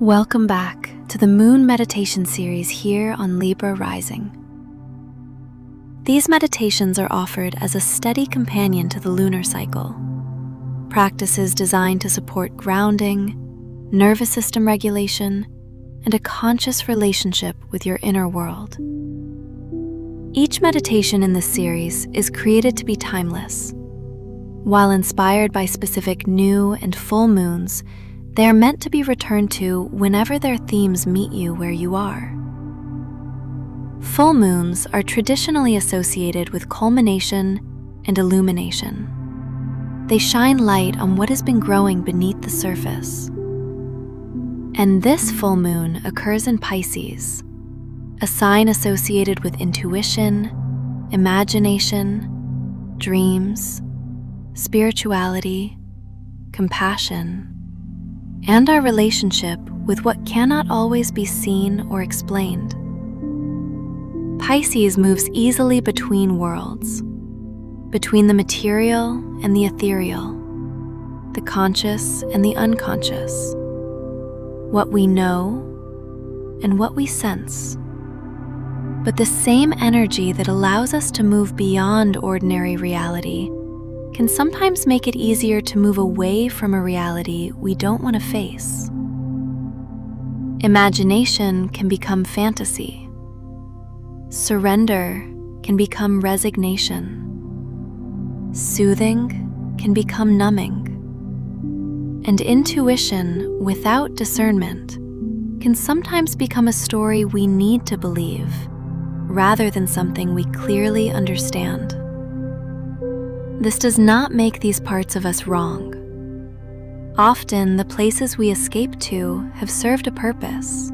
Welcome back to the Moon Meditation series here on Libra Rising. These meditations are offered as a steady companion to the lunar cycle, practices designed to support grounding, nervous system regulation, and a conscious relationship with your inner world. Each meditation in this series is created to be timeless. While inspired by specific new and full moons, they are meant to be returned to whenever their themes meet you where you are. Full moons are traditionally associated with culmination and illumination. They shine light on what has been growing beneath the surface. And this full moon occurs in Pisces, a sign associated with intuition, imagination, dreams, spirituality, compassion, and our relationship with what cannot always be seen or explained. Pisces moves easily between worlds, between the material and the ethereal, the conscious and the unconscious, what we know and what we sense. But the same energy that allows us to move beyond ordinary reality can sometimes make it easier to move away from a reality we don't want to face. Imagination can become fantasy. Surrender can become resignation. Soothing can become numbing. And intuition without discernment can sometimes become a story we need to believe, rather than something we clearly understand. This does not make these parts of us wrong. Often, the places we escape to have served a purpose.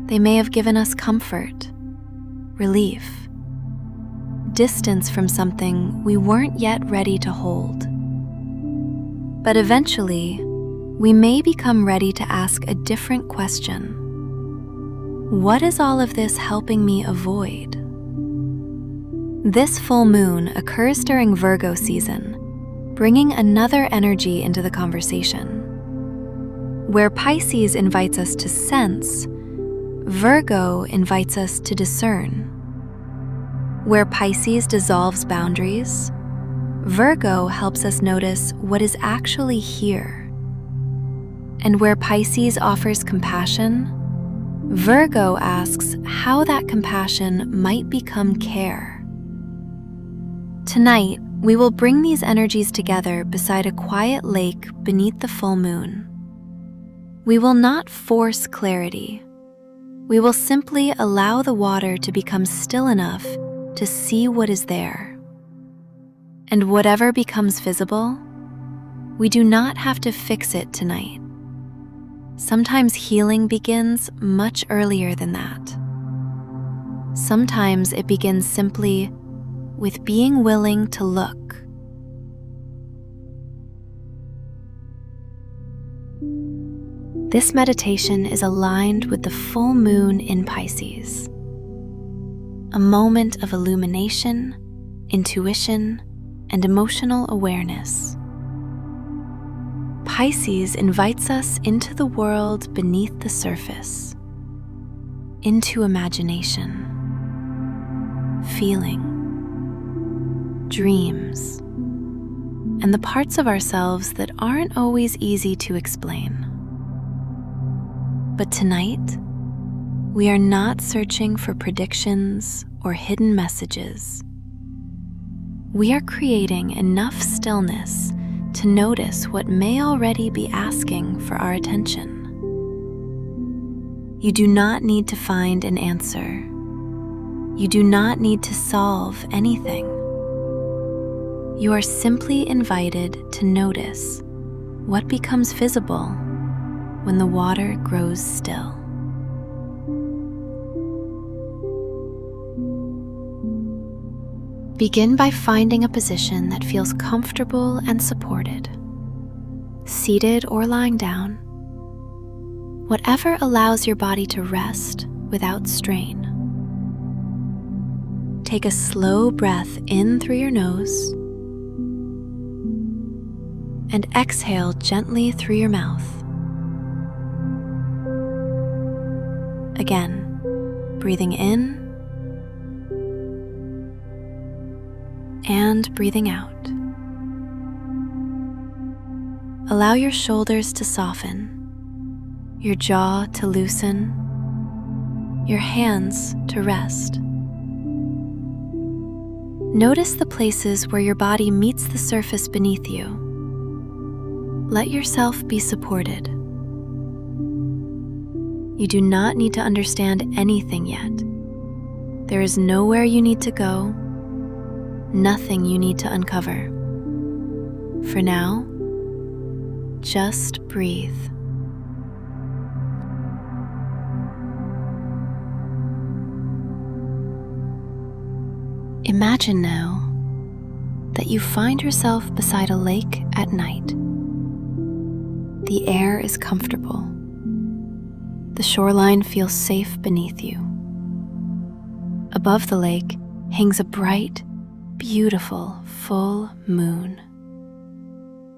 They may have given us comfort, relief, distance from something we weren't yet ready to hold. But eventually, we may become ready to ask a different question. What is all of this helping me avoid? This full moon occurs during Virgo season, bringing another energy into the conversation. Where Pisces invites us to sense, Virgo invites us to discern. Where Pisces dissolves boundaries, Virgo helps us notice what is actually here. And where Pisces offers compassion, Virgo asks how that compassion might become care. Tonight, we will bring these energies together beside a quiet lake beneath the full moon. We will not force clarity. We will simply allow the water to become still enough to see what is there. And whatever becomes visible, we do not have to fix it tonight. Sometimes healing begins much earlier than that. Sometimes it begins simply with being willing to look. This meditation is aligned with the full moon in Pisces, a moment of illumination, intuition, and emotional awareness. Pisces invites us into the world beneath the surface, into imagination, feeling, dreams, and the parts of ourselves that aren't always easy to explain. But tonight, we are not searching for predictions or hidden messages. We are creating enough stillness to notice what may already be asking for our attention. You do not need to find an answer. You do not need to solve anything. You are simply invited to notice what becomes visible when the water grows still. Begin by finding a position that feels comfortable and supported, seated or lying down, whatever allows your body to rest without strain. Take a slow breath in through your nose and exhale gently through your mouth. Again, breathing in and breathing out. Allow your shoulders to soften, your jaw to loosen, your hands to rest. Notice the places where your body meets the surface beneath you. Let yourself be supported. You do not need to understand anything yet. There is nowhere you need to go, nothing you need to uncover. For now, just breathe. Imagine now that you find yourself beside a lake at night. The air is comfortable. The shoreline feels safe beneath you. Above the lake hangs a bright, beautiful, full moon.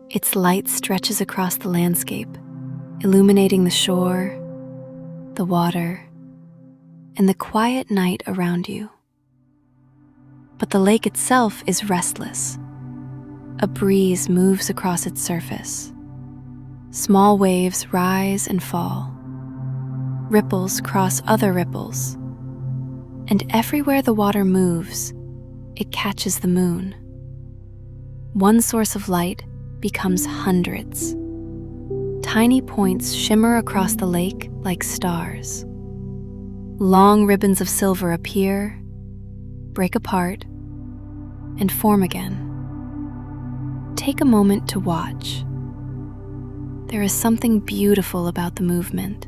Its light stretches across the landscape, illuminating the shore, the water, and the quiet night around you. But the lake itself is restless. A breeze moves across its surface. Small waves rise and fall. Ripples cross other ripples. And everywhere the water moves, it catches the moon. One source of light becomes hundreds. Tiny points shimmer across the lake like stars. Long ribbons of silver appear, break apart, and form again. Take a moment to watch. There is something beautiful about the movement.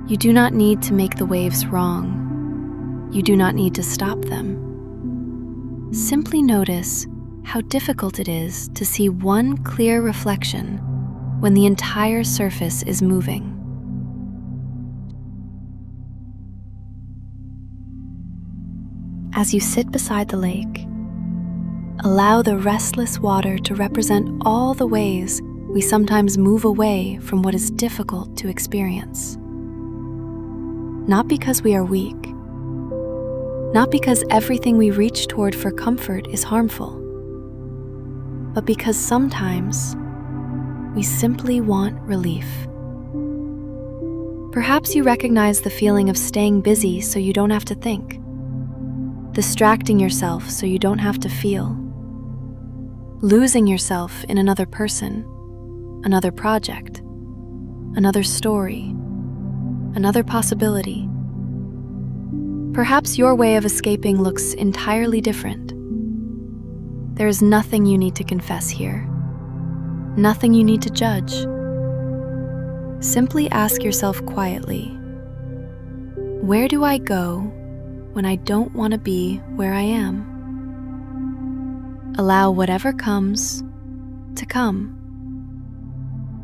You do not need to make the waves wrong. You do not need to stop them. Simply notice how difficult it is to see one clear reflection when the entire surface is moving. As you sit beside the lake, allow the restless water to represent all the ways we sometimes move away from what is difficult to experience. Not because we are weak, not because everything we reach toward for comfort is harmful, but because sometimes we simply want relief. Perhaps you recognize the feeling of staying busy so you don't have to think, distracting yourself so you don't have to feel, losing yourself in another person, another project, another story, another possibility. Perhaps your way of escaping looks entirely different. There is nothing you need to confess here, nothing you need to judge. Simply ask yourself quietly, where do I go when I don't want to be where I am? Allow whatever comes to come.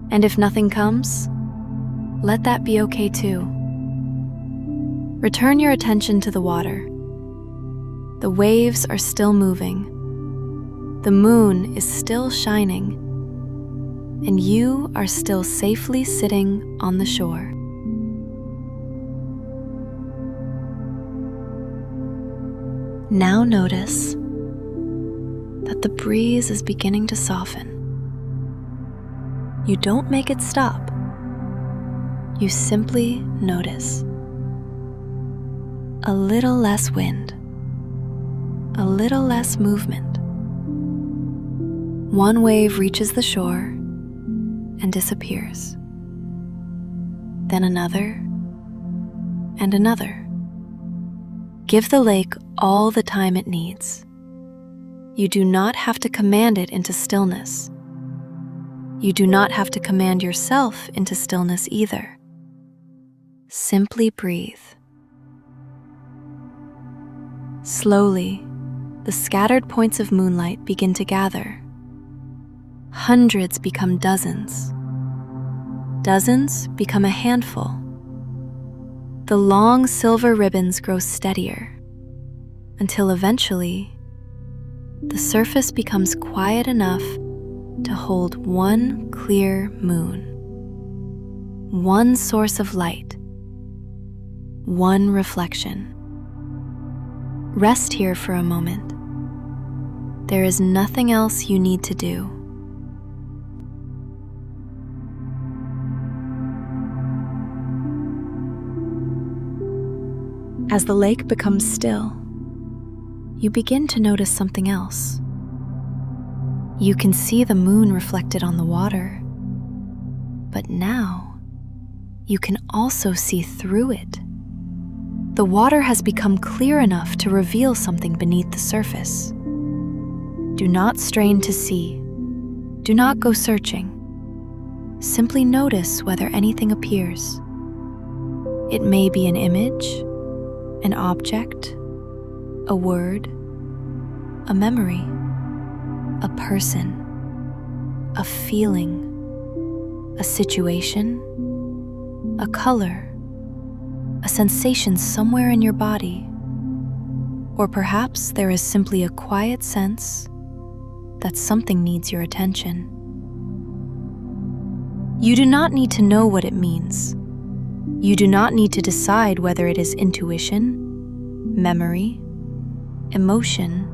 And if nothing comes, let that be okay too. Return your attention to the water. The waves are still moving. The moon is still shining. And you are still safely sitting on the shore. Now notice that the breeze is beginning to soften. You don't make it stop. You simply notice. A little less wind, a little less movement. One wave reaches the shore and disappears. Then another and another. Give the lake all the time it needs. You do not have to command it into stillness. You do not have to command yourself into stillness either. Simply breathe. Slowly, the scattered points of moonlight begin to gather. Hundreds become dozens. Dozens become a handful. The long silver ribbons grow steadier until eventually the surface becomes quiet enough to hold one clear moon. One source of light, one reflection. Rest here for a moment. There is nothing else you need to do. As the lake becomes still, you begin to notice something else. You can see the moon reflected on the water, but now you can also see through it. The water has become clear enough to reveal something beneath the surface. Do not strain to see. Do not go searching. Simply notice whether anything appears. It may be an image, an object, a word, a memory, a person, a feeling, a situation, a color, a sensation somewhere in your body, or perhaps there is simply a quiet sense that something needs your attention. You do not need to know what it means. You do not need to decide whether it is intuition, memory, emotion,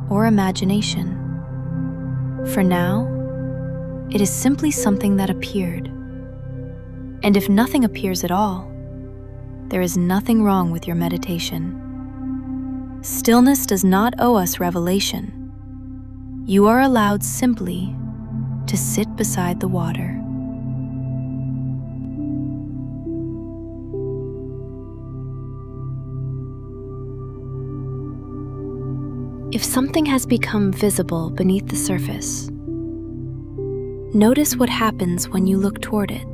or imagination. For now, it is simply something that appeared. And if nothing appears at all, there is nothing wrong with your meditation. Stillness does not owe us revelation. You are allowed simply to sit beside the water. If something has become visible beneath the surface, notice what happens when you look toward it.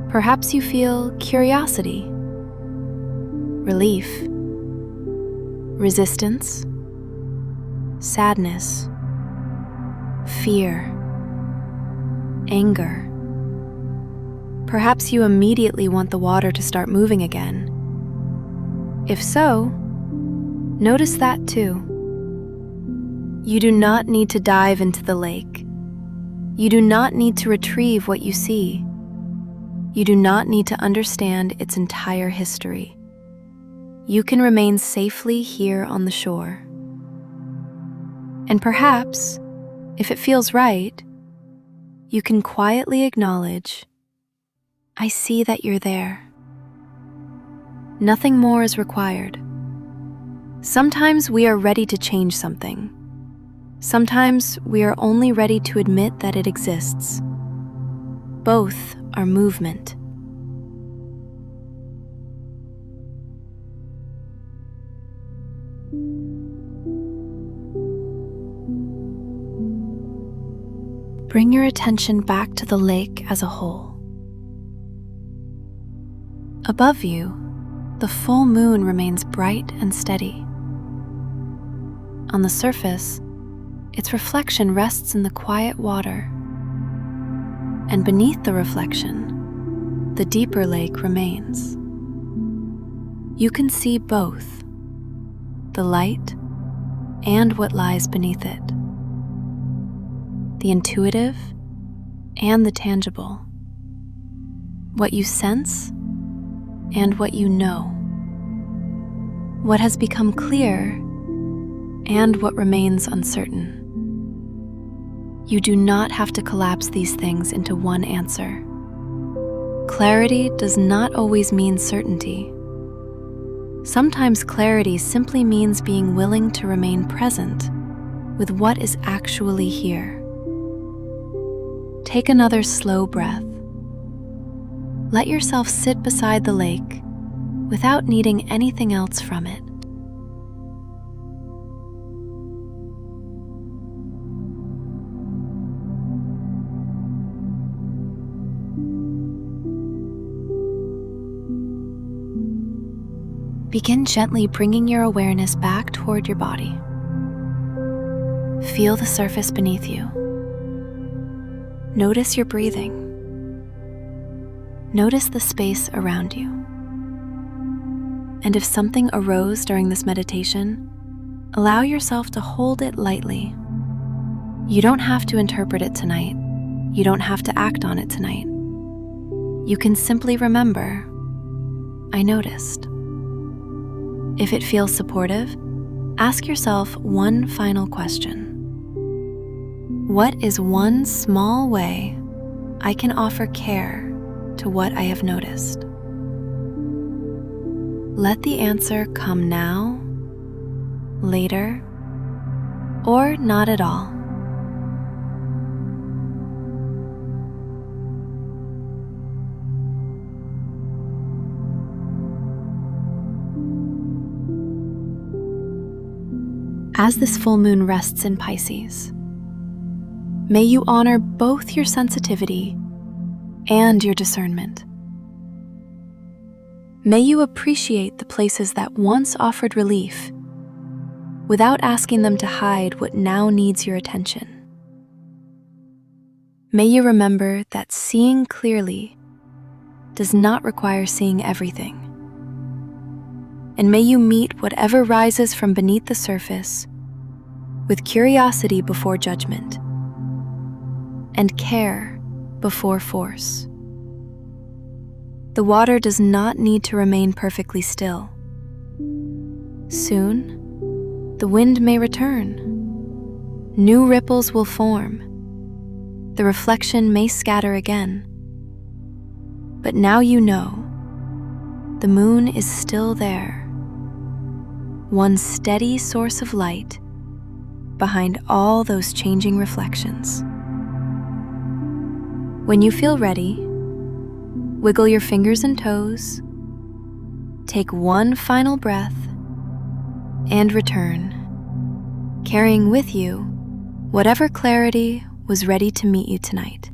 Perhaps you feel curiosity, relief, resistance, sadness, fear, anger. Perhaps you immediately want the water to start moving again. If so, notice that too. You do not need to dive into the lake. You do not need to retrieve what you see. You do not need to understand its entire history. You can remain safely here on the shore. And perhaps, if it feels right, you can quietly acknowledge, I see that you're there. Nothing more is required. Sometimes we are ready to change something. Sometimes we are only ready to admit that it exists. Both are movement. Bring your attention back to the lake as a whole. Above you, the full moon remains bright and steady. On the surface, its reflection rests in the quiet water, and beneath the reflection, the deeper lake remains. You can see both, the light and what lies beneath it, the intuitive and the tangible, what you sense and what you know, what has become clear and what remains uncertain. You do not have to collapse these things into one answer. Clarity does not always mean certainty. Sometimes clarity simply means being willing to remain present with what is actually here. Take another slow breath. Let yourself sit beside the lake without needing anything else from it. Begin gently bringing your awareness back toward your body. Feel the surface beneath you. Notice your breathing. Notice the space around you. And if something arose during this meditation, allow yourself to hold it lightly. You don't have to interpret it tonight. You don't have to act on it tonight. You can simply remember, I noticed. If it feels supportive, ask yourself one final question. What is one small way I can offer care to what I have noticed? Let the answer come now, later, or not at all. As this full moon rests in Pisces, may you honor both your sensitivity and your discernment. May you appreciate the places that once offered relief without asking them to hide what now needs your attention. May you remember that seeing clearly does not require seeing everything. And may you meet whatever rises from beneath the surface with curiosity before judgment and care before force. The water does not need to remain perfectly still. Soon, the wind may return. New ripples will form. The reflection may scatter again. But now you know the moon is still there, one steady source of light behind all those changing reflections. When you feel ready, wiggle your fingers and toes, take one final breath, and return, carrying with you whatever clarity was ready to meet you tonight.